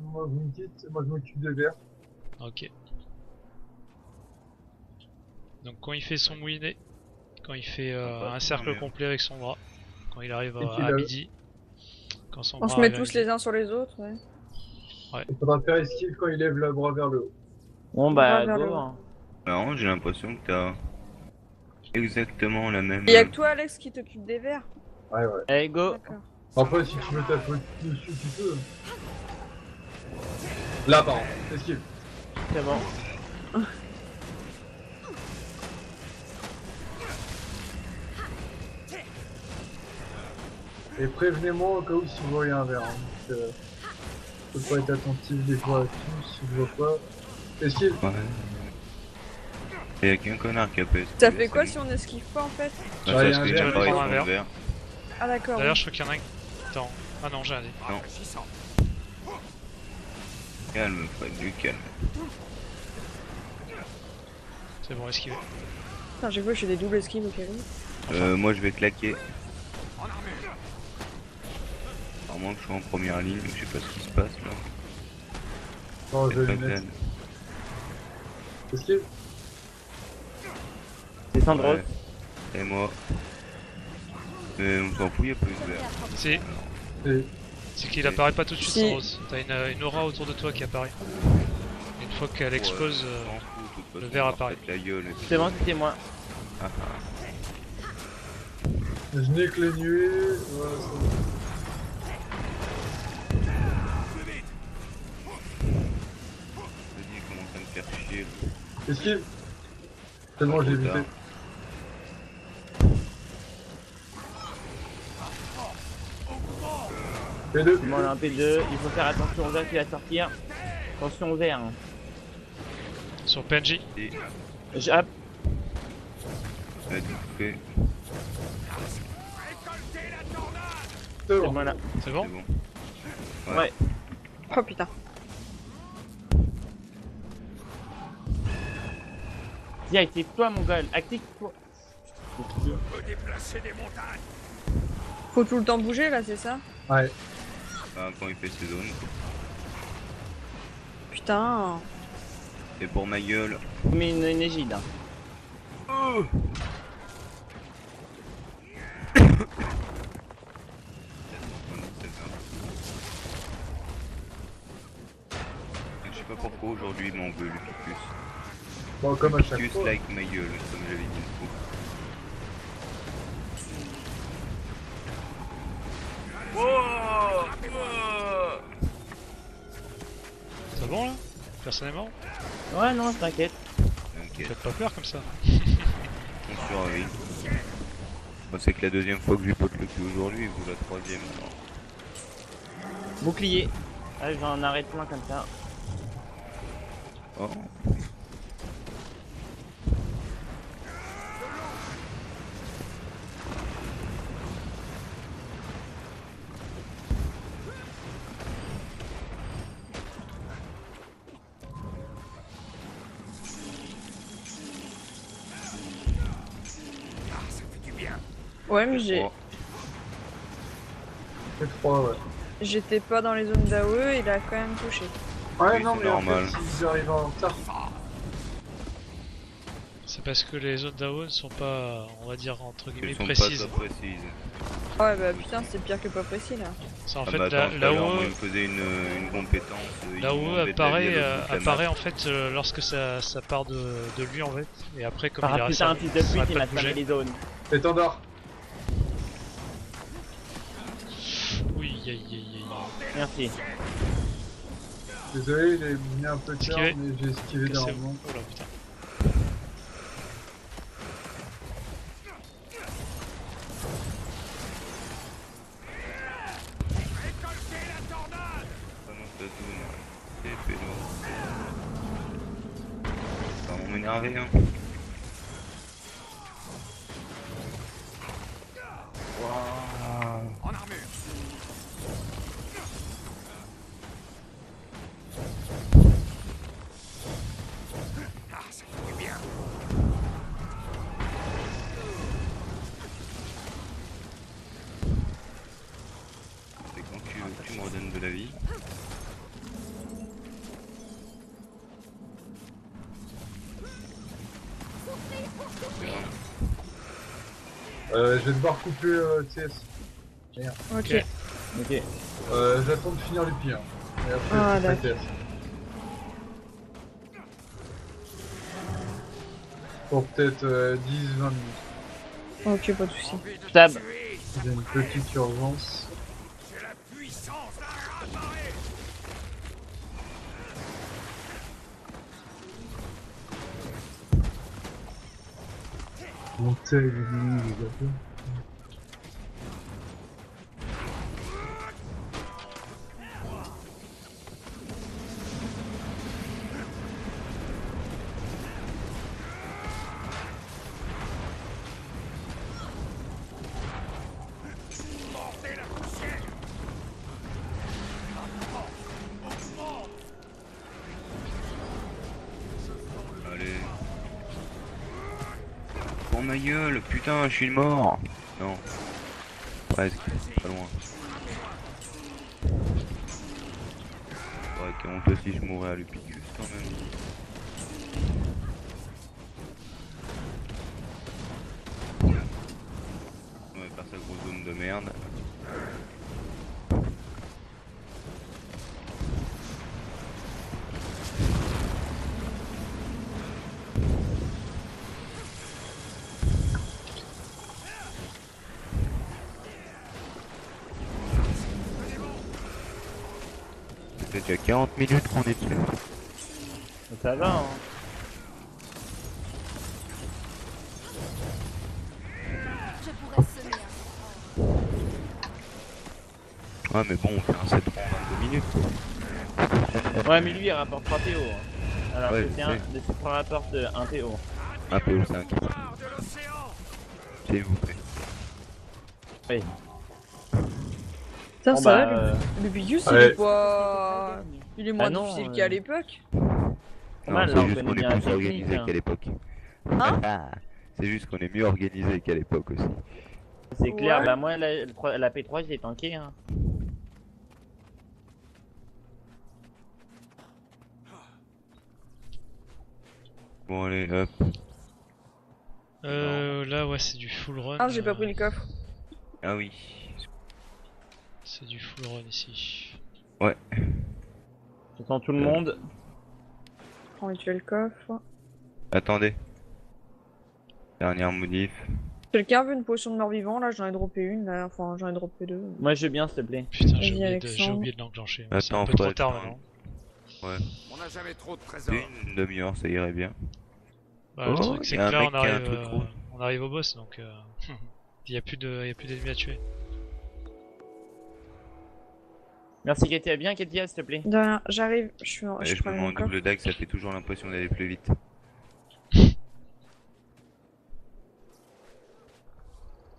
moi vous me dites, moi je m'occupe des verts. Ok. Donc quand il fait son moulinet, quand il fait un cercle moulinet. complet avec son bras, quand il arrive Et qu'il à a- midi, quand son On bras se met arrive à tous midi. les uns sur les autres, ouais. Il faudra faire esquive quand il lève le bras vers le haut. Bon Bras bah vers le go. haut. Hein. Non, j'ai l'impression que t'as exactement la même. Il y a que toi, Alex, qui t'occupe des verres. Ouais. Allez go. D'accord. Après, si tu veux taper dessus, tu peux. Là, par contre, esquive. C'est bon. Et prévenez-moi au cas où si vous voyez un verre. Hein. Je peux pas être attentif des fois à tout si je vois pas. Esquive. Ouais. Y'a qu'un connard qui a pas Ça esquivé, fait quoi c'est si on esquive pas en fait? bon. Ouais, Ouais, y a c'est un ce que verre, j'ai pas il prend raison, un verre. le verre. Ah d'accord. D'ailleurs je crois qu'il y en a un... Attends. Ah non j'ai un dit. Non. Calme, Fred, du calme. C'est bon, esquivé. Putain, j'ai vu, je fais des doubles esquives au cas où. Moi je vais claquer. À moins que je sois en première ligne, je sais pas ce qui se passe là. Non, je C'est vais pas les mettre. bien. Esquive. C'est Sandros. Ouais. Et moi. Mais on s'en fout, y'a pas eu de verre. Si, Et c'est qu'il apparaît pas tout de suite Si. sans rose. T'as une aura autour de toi qui apparaît. Une fois qu'elle explose, Ouais, on s'en fout, de toute façon, le verre on va apparaît. refaire la gueule et puis- C'est bon, c'était moi. Ah, je nique les nuées. Voilà, c'est bon. Vas-y, commence à me faire chier. là. Esquive. C'est bon, j'ai Trop évité. tard. P2. Bon, on a un P2. Il faut faire attention au verre qui va sortir. Attention au verre. Hein. sur PNJ. Et Hop. elle fait. C'est C'est bon. bon là. C'est bon? C'est bon. Ouais. Oh putain. Tiens, active-toi, mon gars. Active-toi. Déplacer des montagnes. Faut tout le temps bouger là, c'est ça? Ouais. Ah, quand il fait ses zones. Putain. Et pour ma gueule. Mais une égide. Hein. Je sais pas pourquoi aujourd'hui il m'en veut le picus. Bon, comme à chaque Picus fois. like ma gueule, comme j'avais dit une fois. C'est bon là? Personne est mort? Ouais, non, t'inquiète. T'inquiète, Faites pas peur comme ça. on survit. Bon, c'est que la deuxième fois que je lui pote le cul aujourd'hui, vous la troisième. Alors. Bouclier. Ah, j'en arrête plein comme ça. Oh. Ouais, mais Oh. P3, ouais. j'étais pas dans les zones d'AOE, il a quand même touché. Ouais, Oui, non, c'est mais en normal. fait, s'ils arrivent en retard, C'est parce que les zones d'AO ne sont pas, on va dire, entre guillemets, Elles sont précises. pas très précises. Ouais, bah putain, c'est pire que pas précis là. C'est en Ah fait bah attends, tout à là l'heure, où moi, il me faisait une compétence. il là où m'enlevait de la vie à l'autre bout de la apparaît map. en fait lorsque ça part de lui en fait. Et après comme il Ah est putain, resté, fils de pute, il m'a bouger. fermé les zones. Étendard. Oui, aïe aïe aïe. Merci. Désolé, il est mis un peu de Esquivé. cœur, mais j'ai esquivé Cassez-vous. normalement. Oh là putain. Pas non, ça zoom. C'est pédo. Ça va m'énerver, hein. En armure. Ah, ça fait du bien. C'est quand tu me redonnes de la vie. C'est bon. Je vais devoir couper TS. Ok. Ok. J'attends de finir les pires. Et après, Ah, je couperai d'accord. TS. Pour peut-être 10-20 minutes. Ok, pas de soucis. Envie de Tab. tuer. J'ai une petite urgence. J'ai la puissance d'un raz-de-marée. Mon tel, il est venu, les gars. Mordez la poussière. Allez. Pour ma gueule, putain, je suis mort. Non. Presque, pas loin. Ouais, quelle honte si je mourais à l'Upicus quand même. On va faire sa grosse zone de merde. Ça fait déjà 40 minutes qu'on est dessus. Ça va, hein. Je pourrais semer un. Ouais mais bon, on fait un 7 en 22 minutes. Ouais, mais lui il rapporte 3 PO. Hein. Alors Ouais, que je c'est sais. un, c'est rapporte 1 PO. Un peu 5, Part de l'océan. s'il vous plaît. Oui. Putain, Bon, ça bah, va, le Bigus, il Ouais. est pas. Il est moins Ah non, difficile qu'à l'époque. Pas mal, Non, là, c'est on juste connaît qu'on bien est la plus technique, organisé hein. qu'à l'époque. Hein C'est juste qu'on est mieux organisé qu'à l'époque aussi. C'est clair, Ouais. bah moi la P3 je l'ai tanké hein. Bon allez, hop. Là ouais c'est du full run. Ah, j'ai pas pris le coffre. Ah oui. C'est du full run ici. J'attends tout le monde. Prends vite fait le coffre. Attendez. Dernière modif. Quelqu'un veut une potion de mort-vivant? Là, j'en ai droppé une. Là. Enfin, j'en ai droppé deux. Moi je veux bien s'il te plaît. Putain, Vas-y, j'ai Alexandre. oublié de l'enclencher. Attends, C'est un peu trop faudrait tard attendre. maintenant. On n'a jamais trop de trésors. Une demi-heure, ça irait bien. Bah, le Oh, truc c'est y a que un là mec on qui a un arrive, truc rouge. on arrive au boss donc il y a plus d'ennemis à tuer. Merci Katia, bien Katia s'il te plaît. De rien, j'arrive. Je Ouais, je je prends me le mets en coffre. double dague, ça fait toujours l'impression d'aller plus vite.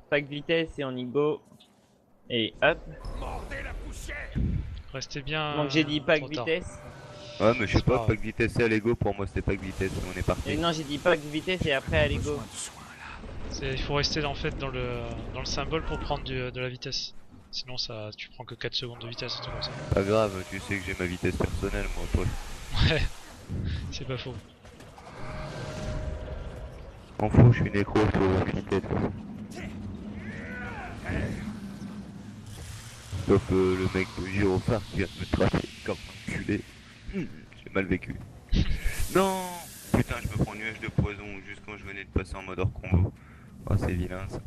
Pack vitesse et on y go. Et hop. Mordez la poussière. Restez bien. Donc j'ai dit pack trop tard. vitesse. Ouais, mais je sais C'est pas pas, grave. pas que vitesse c'est à l'ego, pour moi c'était pas que vitesse, mais on est parti. Et non j'ai dit pack vitesse et après allez go. Il faut rester en fait dans le symbole pour prendre de la vitesse. Sinon ça tu prends que 4 secondes de vitesse, un truc comme ça. Pas grave, tu sais que j'ai ma vitesse personnelle, moi, Paul. Ouais, c'est pas faux. M'en fous, je suis nécro, faut vitesse. Sauf le mec de Gyrophare qui vient de me tracer comme un culé. J'ai mal vécu. Non. Putain, je me prends un nuage de poison juste quand je venais de passer en mode hors combo. Oh, c'est vilain ça.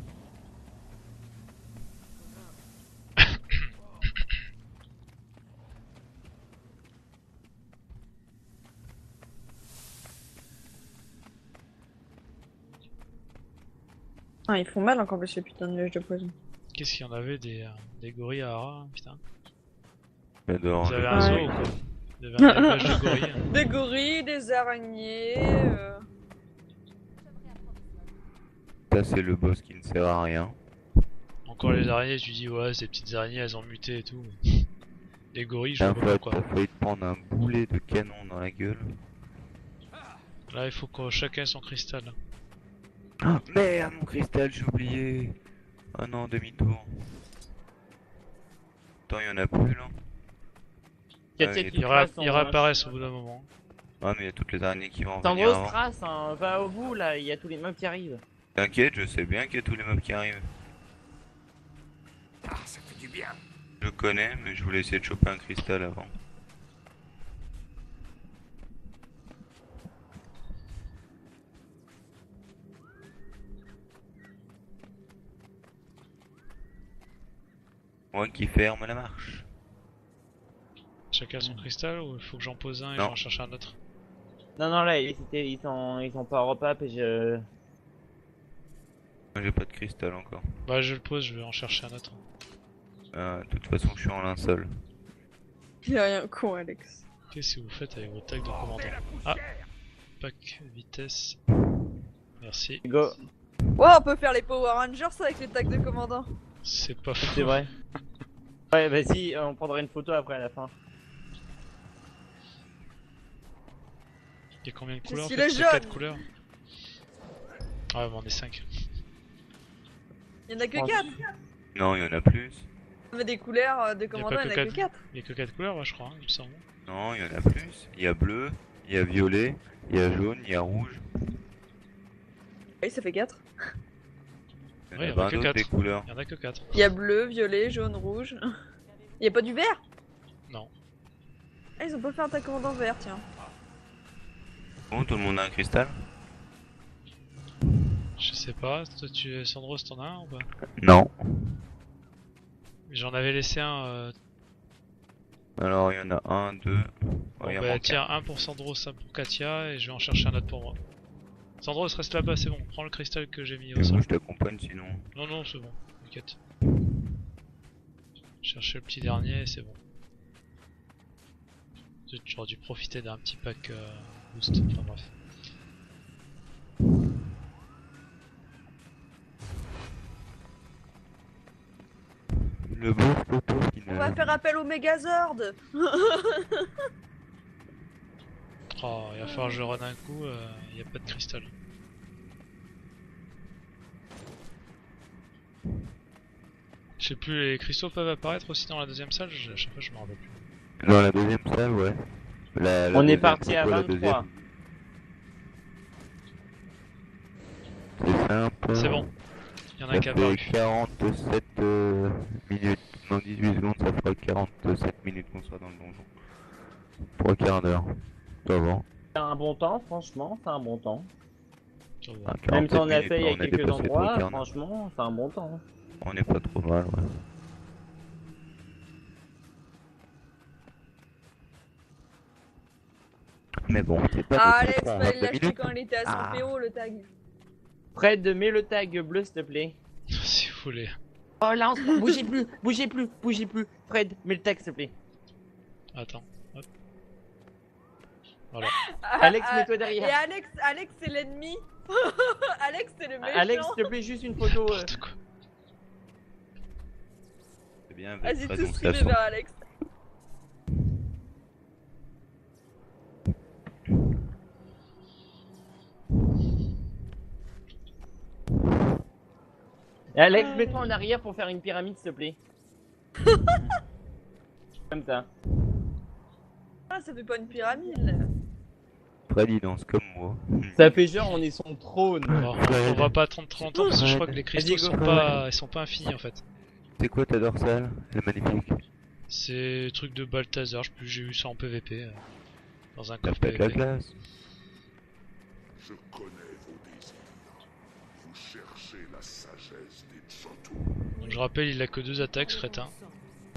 Ah, ils font mal encore plus les putains de nuages de poison. Qu'est-ce qu'il y en avait des gorilles à Hara, putain. J'adore. Vous avez un Ouais. zoo ou quoi? Vous avez un élevage de gorilles? Des gorilles, des araignées. Ça, c'est le boss qui ne sert à rien. Encore les araignées, tu dis ouais, ces petites araignées elles ont muté et tout. Les gorilles, je En vois pas fait, quoi. t'as failli te prendre un boulet de canon dans la gueule. Là, il faut que chacun ait son cristal. Oh, merde, mon cristal, j'ai oublié. Ah non, demi-tour. Attends, il y en a plus là. Katia il qui Ils, trace en- réapparaissent au bout d'un moment. Ah, mais il y a toutes les araignées qui vont en C'est en venir grosse avant. trace, hein. Va au bout là, il y a tous les mobs qui arrivent. T'inquiète, je sais bien qu'il y a tous les mobs qui arrivent. Ah, ça fait du bien. Je connais, mais je voulais essayer de choper un cristal avant. Moi qui ferme la marche. Chacun a son cristal ou il faut que j'en pose un et je Non. vais en chercher un autre? Non, non, là, ils sont pas repap et je. Moi, j'ai pas de cristal encore. Bah, je le pose, je vais en chercher un autre. De toute façon, je suis en linceul. Il y a rien con, Alex. Qu'est-ce que vous faites avec vos tags de commandant? Ah, pack, vitesse. Merci. Go. Ouais, on peut faire les Power Rangers avec les tags de commandant. C'est pas faux. C'est vrai. Ouais, vas-y, on prendra une photo après à la fin. Il y a combien de Je couleurs? suis En fait, le c'est jaune. 4 couleurs. Ah, mais on est 5. Il y en a que Oh. 4. Non, il y en a plus. Mais des couleurs de commandant, pas il y en que a que 4. Il y a que 4 couleurs, ouais, je crois, hein, il me semble. Non, il y en a plus. Il y a bleu, il y a violet, il y a jaune, il y a rouge. Oui, ça fait 4. Il y en Ouais, a il y en a 20 que d'autres 4. des couleurs. Il y en a que 4. Il y a bleu, violet, jaune, rouge. Il y a pas du vert? Non. Ah, ils ont pas fait un tag commandant vert, tiens. Bon, tout le monde a un cristal? Je sais pas, toi, Sandros, t'en as un ou pas? Non. J'en avais laissé un. Alors, il y en a un, deux. Bon, il y en bah, manque tiens, un pour Sandros, un pour Katia, et je vais en chercher un autre pour moi. Sandros, reste là-bas, c'est bon. Prends le cristal que j'ai mis un. au Et moi, sol. je t'accompagne sinon. Non, non, c'est bon, t'inquiète. Chercher le petit dernier, c'est bon. J'aurais dû profiter d'un petit pack boost, enfin bref. Le beau photo qui On va faire appel au Megazord. Oh, il va falloir que je run un coup, il n'y a pas de cristal. Je sais plus, les cristaux peuvent apparaître aussi dans la deuxième salle, à chaque fois je me rappelle plus. Dans la deuxième salle, ouais. La On est deuxième, parti c'est à quoi, la 23. deuxième C'est simple. C'est bon, il y en a Ça qui a apparu. fait 47 minutes. Dans 18 secondes, ça fera 47 minutes qu'on sera dans le donjon. 3 quarts d'heure. Ça va. C'est un bon temps, franchement, c'est un bon temps. Ça va. Ah, Même si 47 on a minutes, fait il y a on quelques dépassé les 3 endroits, quarts d'heure. franchement, c'est un bon temps. On est pas trop mal, ouais. Mais bon, c'est pas Ah, notre Alex, front en fallait 22 l'acheter minutes. quand il était à 100 Ah. PO le tag. Fred, mets le tag bleu s'il te plaît. Si vous voulez. Oh là, bougez plus, bougez plus, bougez plus. Fred, mets le tag s'il te plaît. Attends. Hop. Alex, Ah, mets-toi Et derrière. Alex c'est l'ennemi. Alex c'est le méchant. Alex, s'il te plaît, juste une photo. N'importe quoi. C'est bien, avec Vas-y, Fred, tous on se suivez casse. vers Alex. Et Alex, mets-toi en arrière pour faire une pyramide s'il te plaît. Comme ça. Ah, ça fait pas une pyramide là. Fred, il danse comme moi. Ça fait genre on est son trône. Alors, on va pas attendre trop longtemps parce que je crois que les cristaux Vas-y, go. ils sont pas infinis en fait. C'est quoi ta dorsale? Elle est magnifique. C'est truc de Balthazar, j'ai eu ça en PVP. Dans un Ça coffre pète la PVP. glace. Je connais vos désirs. Vous cherchez la sagesse des Choto. Donc je rappelle, il a que 2 attaques, ce crétin.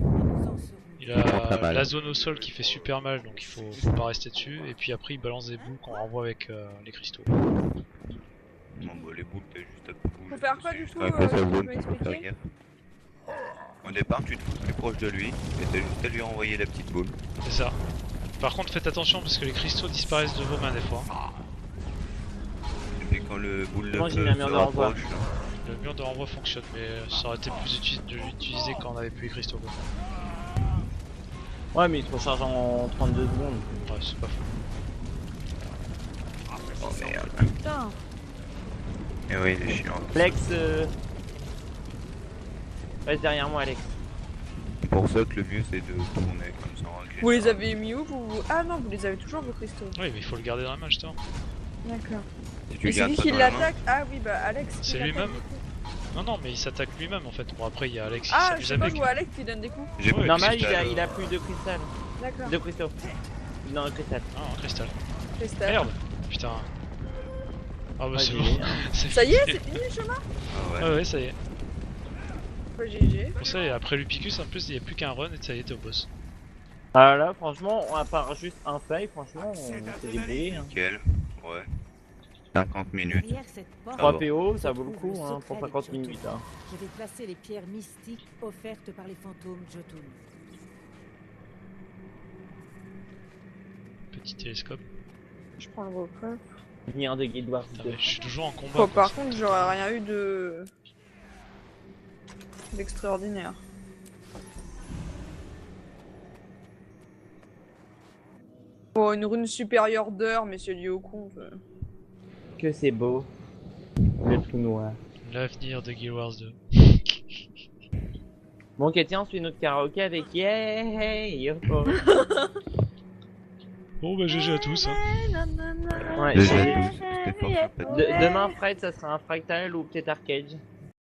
Nous en serons. Il Très a mal. la zone au sol qui fait super mal, donc il faut pas rester dessus. Et puis après, il balance des boules qu'on renvoie avec les cristaux. Non, bah les boules, t'as juste à bouger. Faut faire quoi C'est du juste coup, un gros tu savon, peux faut faire m'expliquer gaffe. Au départ, tu te fous plus proche de lui, et t'as juste à lui envoyer la petite boule. C'est ça. Par contre, faites attention parce que les cristaux disparaissent de vos mains des fois. Et puis quand le boule de Moi, j'ai feu mis un se mur de renvoi. rapproche, Le mur de renvoi fonctionne, mais ça aurait été plus utile de l'utiliser quand on avait plus les cristaux. Quoi. Ouais, mais il se recharge en 32 secondes. Ouais, c'est pas fou. oh merde. Putain. Et oui, il est chiant. Alex, reste derrière moi, Alex. C'est pour ça que le mieux c'est de tourner comme ça en régler. Vous les avez mis où vous... Ah non, vous les avez toujours vos cristaux. Oui, mais il faut le garder dans la main justement. D'accord. Si tu Et c'est gardes qui ça qui dans la main, l'attaque? Ah oui, bah Alex. qui C'est l'attaque, lui-même. du coup. Non, non, mais il s'attaque lui-même en fait. Bon, après, il y a Alex qui Ah, je s'amuse sais pas, avec. je vois Alex qui donne des coups. j'ai Ouais, plus de Normal, cristal. il a plus de cristal. D'accord. De cristaux. Non, cristal. Ah, un cristal. Cristal. Merde. Putain. Ah bah c'est j'ai bon. vu. Ça y est, c'est fini le chemin? Ah ouais. Ouais, ouais, ça y est. Bah, GG. Pour ça, et après Lupicus, en plus, il n'y a plus qu'un run et ça y est, t'es au boss. Ah là, franchement, à part juste un fail, franchement, on s'est débrouillé. Hein. Nickel. Ouais. 50 minutes. Derrière cette porte, 3 bon. PO, ça se vaut le trouve coup hein, secret pour des 50 Jotun. minutes. Hein. Je vais placer les pierres mystiques offertes par les fantômes Jotun. Petit télescope. Je prends le repreuve. Venir de Guild Wars Ah, 2. mais je suis toujours en combat. Oh, quoi. par contre, j'aurais rien eu de. d'extraordinaire. Bon, une rune supérieure d'heure, mais c'est lié au compte. Que c'est beau. Le trou noir. L'avenir de Guild Wars 2. Bon, ok, tiens, on suit notre karaoké avec Yeah, yo. Bon bah GG à tous. Hein. Ouais, Déjà j'ai- 12, c'était fort sympathique. Demain, Fred, ça sera un fractal ou peut-être arcade.